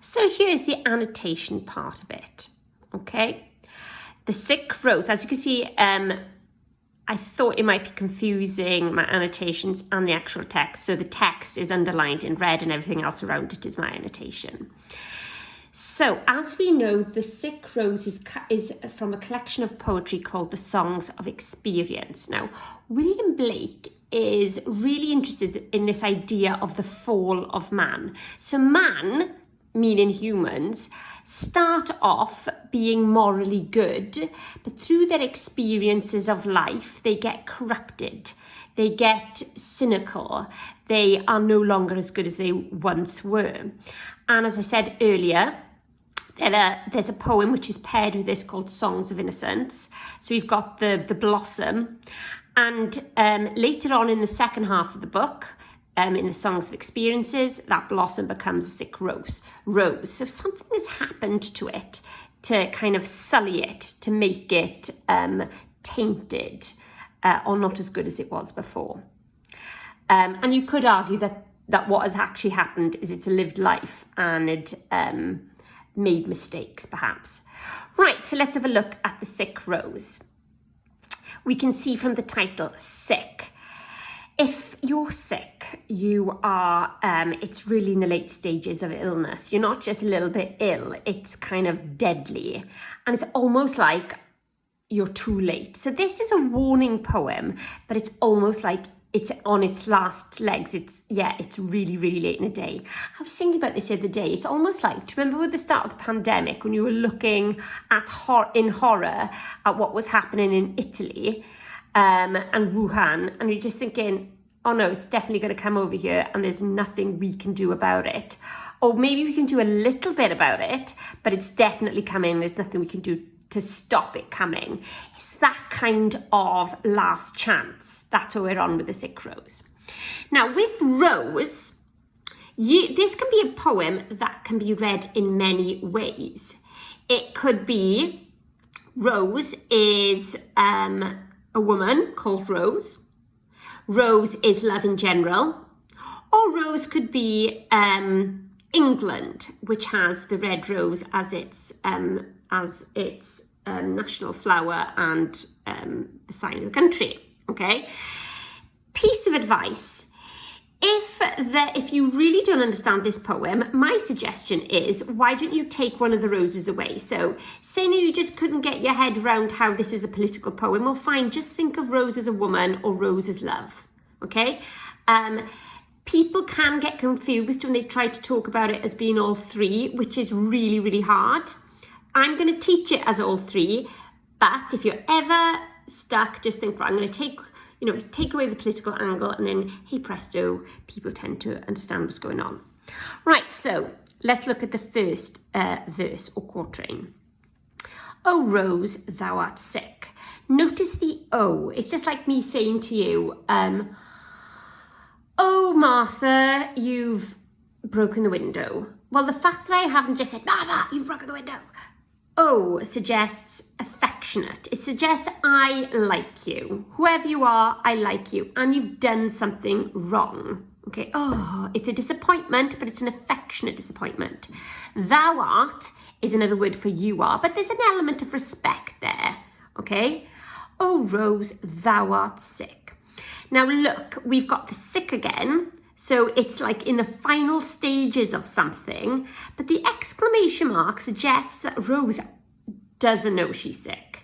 So here's the annotation part of it, okay? The sick rose, as you can see, I thought it might be confusing, my annotations and the actual text. So the text is underlined in red and everything else around it is my annotation. So as we know, The Sick Rose is from a collection of poetry called The Songs of Experience. Now, William Blake is really interested in this idea of the fall of man. So man, meaning humans, start off being morally good, but through their experiences of life, they get corrupted, they get cynical, they are no longer as good as they once were. And as I said earlier, there's a poem which is paired with this called Songs of Innocence. So we've got the blossom, and later on in the second half of the book, in the Songs of Experiences, that blossom becomes a sick rose. So something has happened to it to kind of sully it, to make it tainted or not as good as it was before. And you could argue that what has actually happened is it's a lived life and it made mistakes, perhaps. Right, so let's have a look at the sick rose. We can see from the title, sick. If you're sick, you are, it's really in the late stages of illness. You're not just a little bit ill, it's kind of deadly. And it's almost like you're too late. So this is a warning poem, but it's almost like it's on its last legs. It's really, really late in the day. I was thinking about this the other day. It's almost like, do you remember with the start of the pandemic when you were looking at in horror at what was happening in Italy and Wuhan, and you're just thinking, oh no, it's definitely going to come over here and there's nothing we can do about it. Or maybe we can do a little bit about it, but it's definitely coming. There's nothing we can do to stop it coming. It's that kind of last chance. That's what we're on with the sick rose. Now with rose, this can be a poem that can be read in many ways. It could be Rose is a woman called Rose. Rose is love in general. Or Rose could be England, which has the red rose as its national flower and the sign of the country. Okay. Piece of advice: if you really don't understand this poem, my suggestion is, why don't you take one of the roses away? So say now you just couldn't get your head around how this is a political poem. Well, fine, just think of Rose as a woman or Rose as love. Okay. People can get confused when they try to talk about it as being all three, which is really, really hard. I'm going to teach it as all three, but if you're ever stuck, just think, right, I'm going to take away the political angle, and then, hey presto, people tend to understand what's going on. Right, so let's look at the first verse or quatrain. O Rose, thou art sick. Notice the O. It's just like me saying to you, oh, Martha, you've broken the window. Well, the fact that I haven't just said, Martha, you've broken the window. O suggests affectionate. It suggests I like you. Whoever you are, I like you. And you've done something wrong. Okay. Oh, it's a disappointment, but it's an affectionate disappointment. Thou art is another word for you are, but there's an element of respect there. Okay. O Rose, thou art sick. Now look, we've got the sick again. So it's like in the final stages of something, but the exclamation mark suggests that Rose doesn't know she's sick.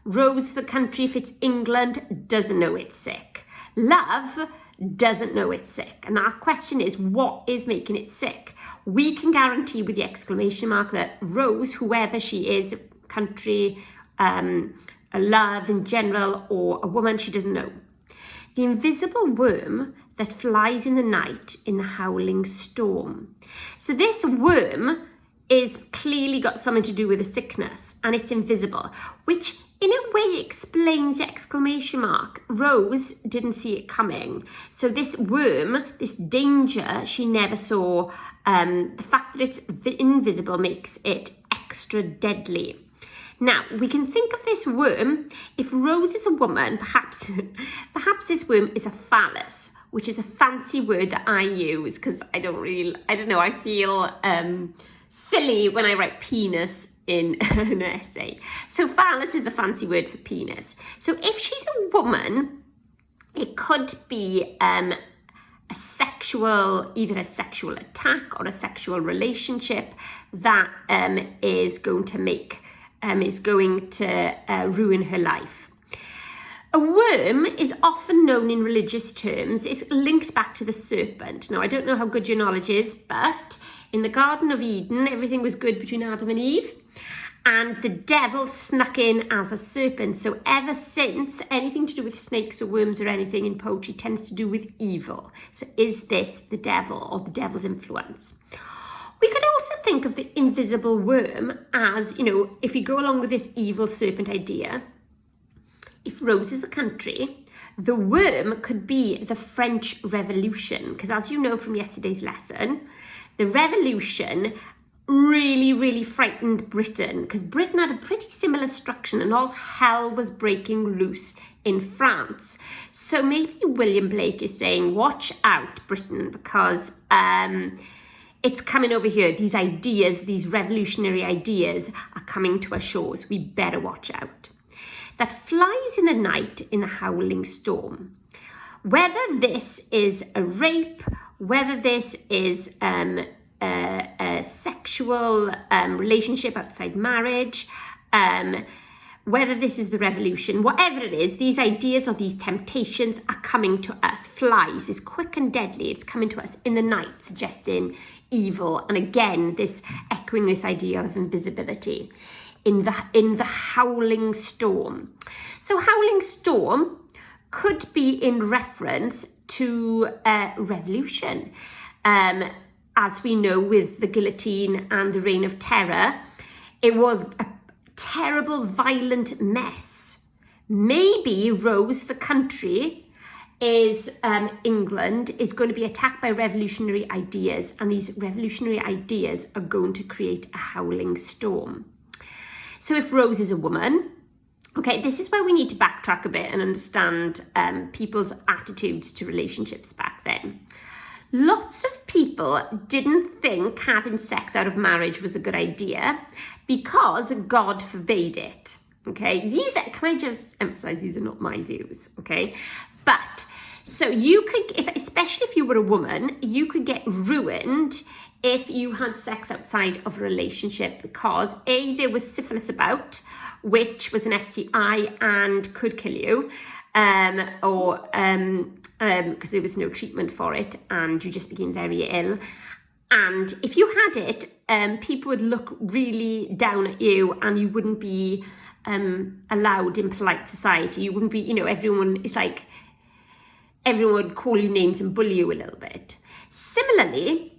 Rose, the country, if it's England, doesn't know it's sick. Love doesn't know it's sick. And our question is, what is making it sick? We can guarantee with the exclamation mark that Rose, whoever she is, country, a love in general, or a woman, she doesn't know. The invisible worm that flies in the night in the howling storm. So this worm is clearly got something to do with a sickness, and it's invisible, which in a way explains the exclamation mark. Rose didn't see it coming. So this worm, this danger, she never saw. The fact that it's invisible makes it extra deadly. Now, we can think of this worm, if Rose is a woman, perhaps this worm is a phallus, which is a fancy word that I use because I don't know, I feel silly when I write penis in an essay. So phallus is the fancy word for penis. So if she's a woman, it could be either a sexual attack or a sexual relationship that is going to ruin her life. A worm is often known in religious terms. It's linked back to the serpent. Now, I don't know how good your knowledge is, but in the Garden of Eden, everything was good between Adam and Eve, and the devil snuck in as a serpent. So ever since, anything to do with snakes or worms or anything in poetry tends to do with evil. So is this the devil or the devil's influence? We could also think of the invisible worm as, if you go along with this evil serpent idea, if Rose is a country, the worm could be the French Revolution, because as you know from yesterday's lesson, the Revolution really, really frightened Britain, because Britain had a pretty similar structure and all hell was breaking loose in France. So maybe William Blake is saying, watch out, Britain, because it's coming over here. These ideas, these revolutionary ideas are coming to our shores. We better watch out. That flies in the night in a howling storm. Whether this is a rape, whether this is a sexual relationship outside marriage, whether this is the revolution, whatever it is, these ideas or these temptations are coming to us. Flies is quick and deadly. It's coming to us in the night, suggesting evil. And again, this echoing this idea of invisibility. In the howling storm. So howling storm could be in reference to revolution. As we know with the guillotine and the Reign of Terror, it was a terrible, violent mess. Maybe Rose, the country, is England, is going to be attacked by revolutionary ideas, and these revolutionary ideas are going to create a howling storm. So if Rose is a woman, okay, this is where we need to backtrack a bit and understand people's attitudes to relationships back then. Lots of people didn't think having sex out of marriage was a good idea because God forbade it, okay? Can I just emphasize, these are not my views, okay? But, so you could, especially if you were a woman, you could get ruined if you had sex outside of a relationship because there was syphilis about, which was an STI and could kill you, because there was no treatment for it and you just became very ill. And if you had it, people would look really down at you and you wouldn't be allowed in polite society. You wouldn't be, everyone would call you names and bully you a little bit. Similarly,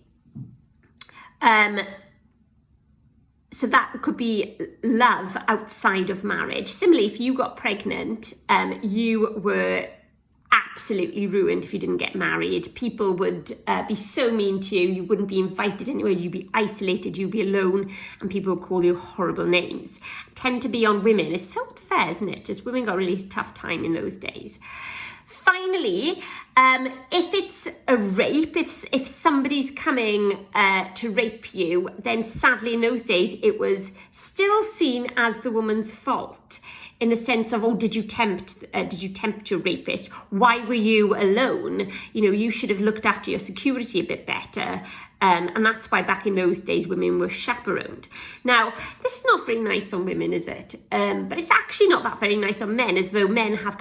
so that could be love outside of marriage. Similarly, if you got pregnant, you were absolutely ruined if you didn't get married. People would be so mean to you. You wouldn't be invited anywhere. You'd be isolated. You'd be alone, and people would call you horrible names. Tend to be on women. It's so unfair, isn't it? Just women got a really tough time in those days. Finally, if it's a rape, if somebody's coming to rape you, then sadly in those days it was still seen as the woman's fault, in the sense of, did you tempt your rapist? Why were you alone? You should have looked after your security a bit better. And that's why back in those days women were chaperoned. Now, this is not very nice on women, is it? But it's actually not that very nice on men, as though men have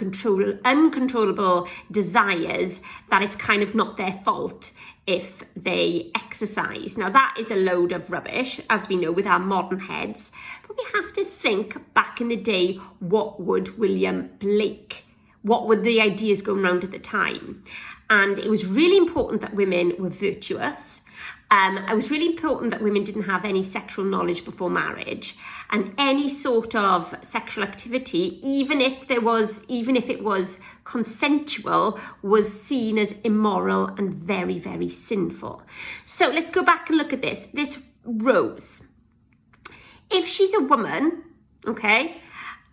uncontrollable desires that it's kind of not their fault if they exercise. Now, that is a load of rubbish, as we know, with our modern heads. But we have to think back in the day, what were the ideas going around at the time? And it was really important that women were virtuous. It was really important that women didn't have any sexual knowledge before marriage, and any sort of sexual activity, even if it was consensual, was seen as immoral and very, very sinful. So let's go back and look at this. This Rose, if she's a woman, okay,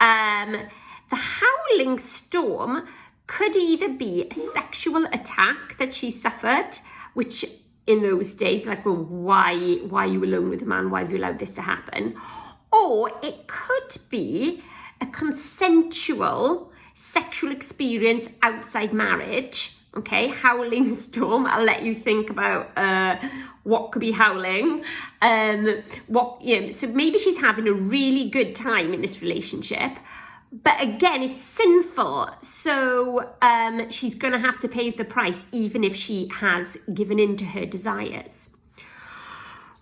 the howling storm could either be a sexual attack that she suffered, which in those days, like, well, why are you alone with a man? Why have you allowed this to happen? Or it could be a consensual sexual experience outside marriage. Okay, howling storm. I'll let you think about what could be howling. So maybe she's having a really good time in this relationship, but again, it's sinful. So she's going to have to pay the price, even if she has given in to her desires.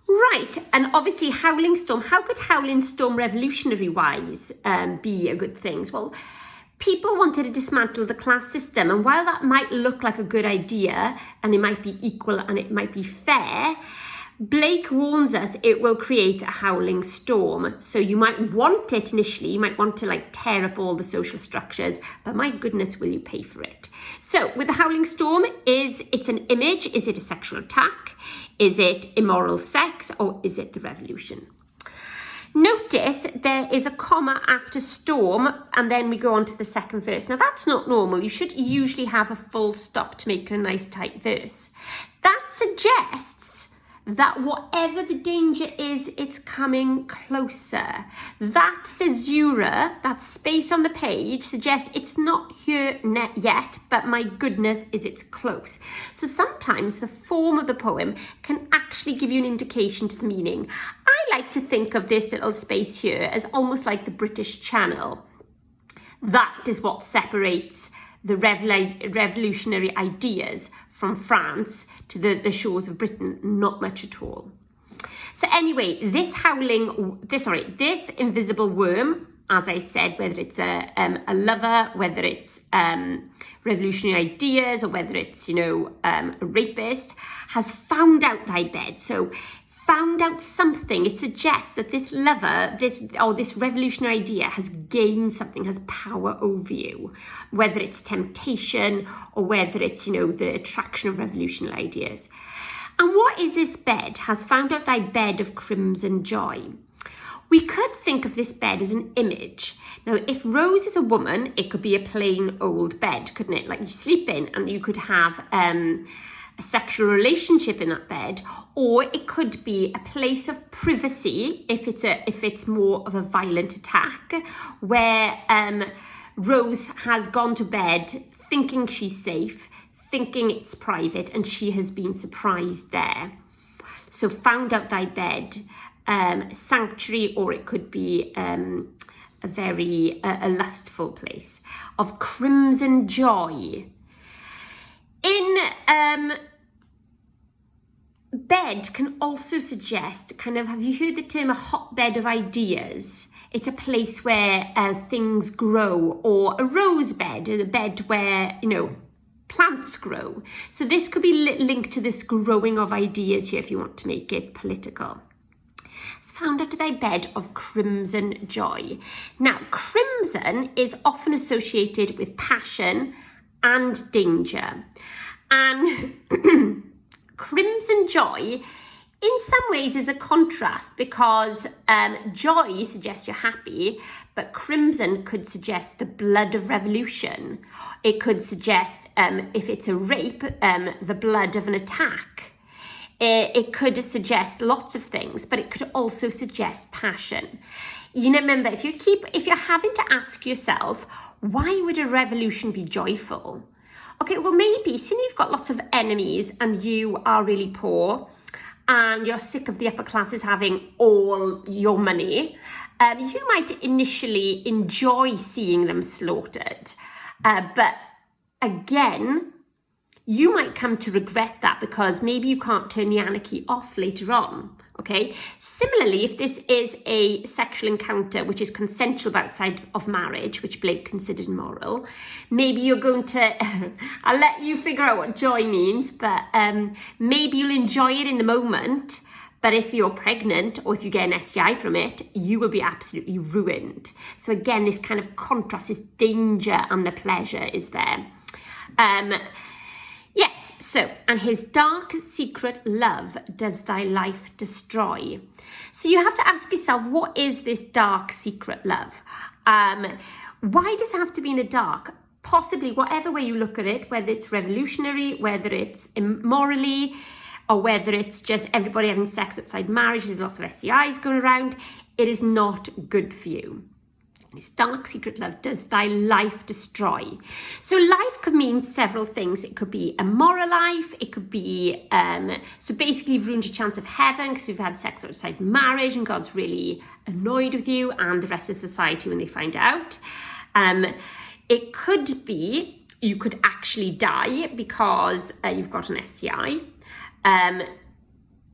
Right, and obviously howling storm. How could howling storm revolutionary-wise be a good thing? Well, people wanted to dismantle the class system, and while that might look like a good idea, and it might be equal and it might be fair, Blake warns us it will create a howling storm. So you might want it initially, you might want to like tear up all the social structures, but my goodness, will you pay for it? So with the howling storm, it's an image? Is it a sexual attack? Is it immoral sex? Or is it the revolution? Notice there is a comma after storm, and then we go on to the second verse. Now that's not normal. You should usually have a full stop to make a nice tight verse. That suggests that whatever the danger is, it's coming closer. That caesura, that space on the page, suggests it's not here yet, but my goodness, is it's close. So sometimes the form of the poem can actually give you an indication to the meaning. I like to think of this little space here as almost like the British Channel. That is what separates the revolutionary ideas from France to the shores of Britain, not much at all. So anyway, this invisible worm, as I said, whether it's a lover, whether it's revolutionary ideas, or whether it's, a rapist, has found out thy bed. So found out something. It suggests that this lover, this revolutionary idea has gained something, has power over you, whether it's temptation or whether it's, the attraction of revolutionary ideas. And what is this bed? Has found out thy bed of crimson joy. We could think of this bed as an image. Now, if Rose is a woman, it could be a plain old bed, couldn't it? Like you sleep in, and you could have a sexual relationship in that bed, or it could be a place of privacy if it's more of a violent attack, where Rose has gone to bed thinking she's safe, thinking it's private, and she has been surprised there. So found out thy bed, sanctuary, or it could be a very lustful place of crimson joy. In bed can also suggest have you heard the term a hotbed of ideas? It's a place where things grow, or a rose bed, a bed where, plants grow. So this could be linked to this growing of ideas here if you want to make it political. It's found out thy bed of crimson joy. Now, crimson is often associated with passion and danger. And crimson joy in some ways is a contrast, because joy suggests you're happy, but crimson could suggest the blood of revolution. It could suggest, if it's a rape, the blood of an attack. It could suggest lots of things, but it could also suggest passion. Remember, if you're having to ask yourself, why would a revolution be joyful? Okay, well, maybe since you've got lots of enemies and you are really poor and you're sick of the upper classes having all your money, you might initially enjoy seeing them slaughtered. But again, you might come to regret that, because maybe you can't turn the anarchy off later on. Okay. Similarly, if this is a sexual encounter which is consensual outside of marriage, which Blake considered immoral, maybe you're going to, I'll let you figure out what joy means, but maybe you'll enjoy it in the moment. But if you're pregnant, or if you get an STI from it, you will be absolutely ruined. So again, this kind of contrast, this danger and the pleasure is there. Yes, so, and his dark secret love does thy life destroy. So you have to ask yourself, what is this dark secret love? Why does it have to be in the dark? Possibly whatever way you look at it, whether it's revolutionary, whether it's immorally, or whether it's just everybody having sex outside marriage, there's lots of STIs going around, it is not good for you. This dark secret love does thy life destroy. So life could mean several things. It could be a moral life. It could be, so basically you've ruined your chance of heaven because you've had sex outside marriage and God's really annoyed with you and the rest of society when they find out. It could be you could actually die because you've got an STI.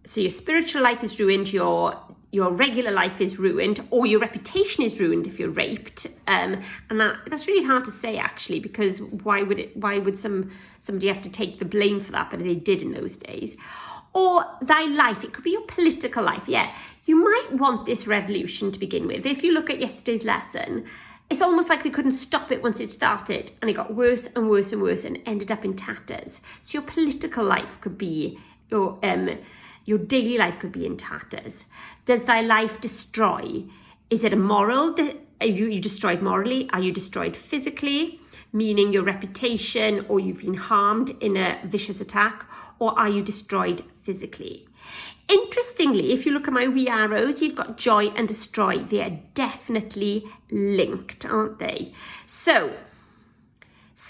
So your spiritual life is ruined, your regular life is ruined, or your reputation is ruined if you're raped. And that's really hard to say actually, because why would somebody have to take the blame for that? But they did in those days. Or thy life, it could be your political life. Yeah, you might want this revolution to begin with. If you look at yesterday's lesson, it's almost like they couldn't stop it once it started, and it got worse and worse and worse and ended up in tatters. So your political life could be your daily life could be in tatters. Does thy life destroy? Is it a moral? Are you destroyed morally? Are you destroyed physically, meaning your reputation, or you've been harmed in a vicious attack? Or are you destroyed physically? Interestingly, if you look at my wee arrows, you've got joy and destroy. They are definitely linked, aren't they? So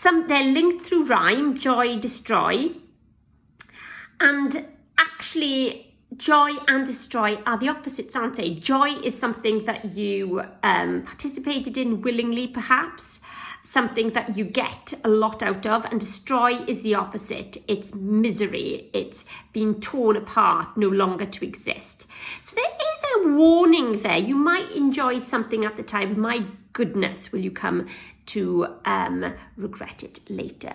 they're linked through rhyme, joy, destroy. And actually, joy and destroy are the opposites, aren't they? Joy is something that you participated in willingly, perhaps, something that you get a lot out of, and destroy is the opposite. It's misery. It's being torn apart, no longer to exist. So there is a warning there. You might enjoy something at the time. My goodness, will you come to regret it later?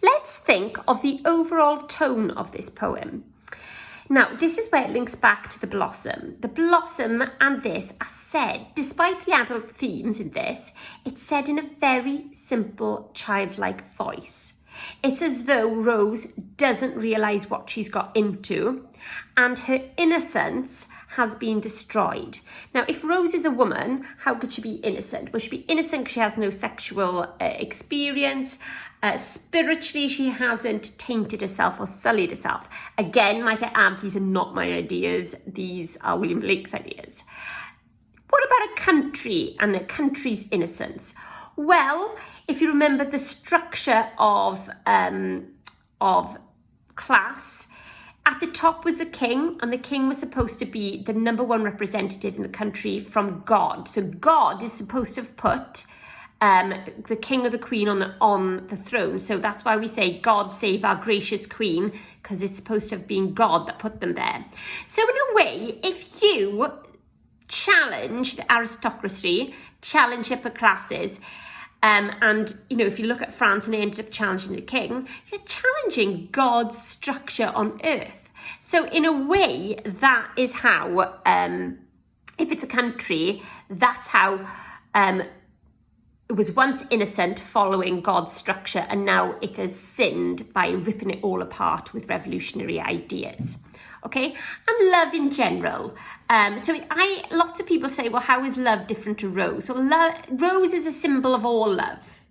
Let's think of the overall tone of this poem. Now, this is where it links back to the blossom. The blossom and this are said, despite the adult themes in this, it's said in a very simple, childlike voice. It's as though Rose doesn't realise what she's got into, and her innocence has been destroyed. Now, if Rose is a woman, how could she be innocent? Well, she'd be innocent because she has no sexual experience. Spiritually, she hasn't tainted herself or sullied herself. Again, might I add, these are not my ideas. These are William Blake's ideas. What about a country and a country's innocence? Well, if you remember the structure of class, at the top was a king, and the king was supposed to be the number one representative in the country from God. So God is supposed to have put the king or the queen on the throne. So that's why we say, God save our gracious queen, because it's supposed to have been God that put them there. So in a way, if you challenge the aristocracy, challenge upper classes, and, you know, if you look at France and they ended up challenging the king, you're challenging God's structure on earth. So in a way, that is how, if it's a country, that's how it was once innocent following God's structure, and now it has sinned by ripping it all apart with revolutionary ideas. Okay, and love in general. Lots of people say, well, how is love different to Rose? Well, Rose is a symbol of all love,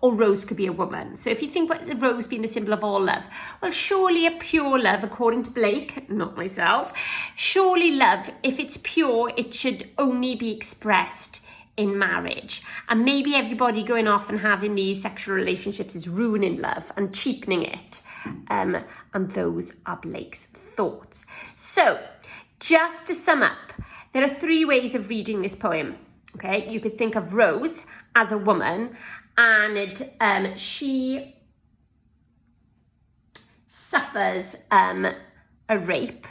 or Rose could be a woman. So if you think about Rose being the symbol of all love, well, surely a pure love, according to Blake, not myself, surely love, if it's pure, it should only be expressed in marriage. And maybe everybody going off and having these sexual relationships is ruining love and cheapening it. And those are Blake's thoughts. So, just to sum up, there are three ways of reading this poem. Okay, you could think of Rose as a woman, and she suffers a rape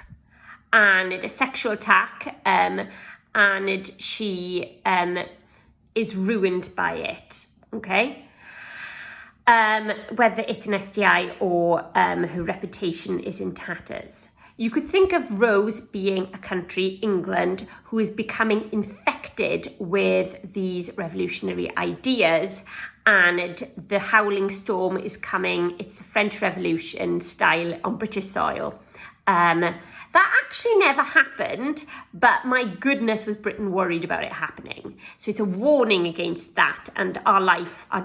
and a sexual attack, and she is ruined by it. Okay. Whether it's an STI or her reputation is in tatters. You could think of Rose being a country, England, who is becoming infected with these revolutionary ideas, and the howling storm is coming. It's the French Revolution style on British soil, That actually never happened, but my goodness was Britain worried about it happening. So it's a warning against that, and our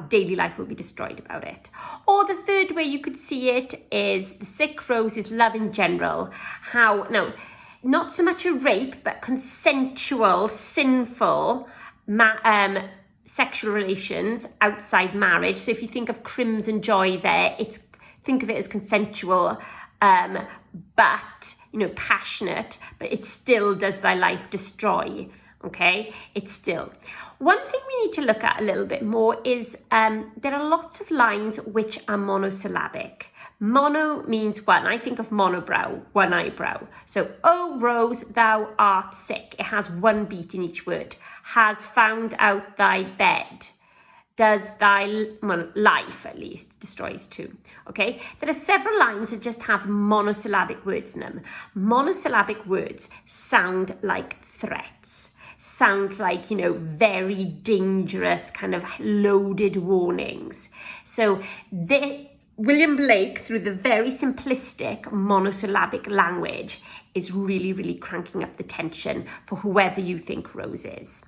daily life will be destroyed about it. Or the third way you could see it is the sick rose is love in general. Now, not so much a rape, but consensual, sinful sexual relations outside marriage. So if you think of Crimson Joy there, think of it as consensual, but passionate, but it still does thy life destroy. Okay, it's still. One thing we need to look at a little bit more is there are lots of lines which are monosyllabic. Mono means one. I think of monobrow, one eyebrow. So, oh, Rose, thou art sick. It has one beat in each word. Has found out thy bed. Does thy life, at least, destroys too. Okay? There are several lines that just have monosyllabic words in them. Monosyllabic words sound like threats. Sound like, very dangerous, kind of loaded warnings. So, William Blake, through the very simplistic monosyllabic language, is really, really cranking up the tension for whoever you think Rose is.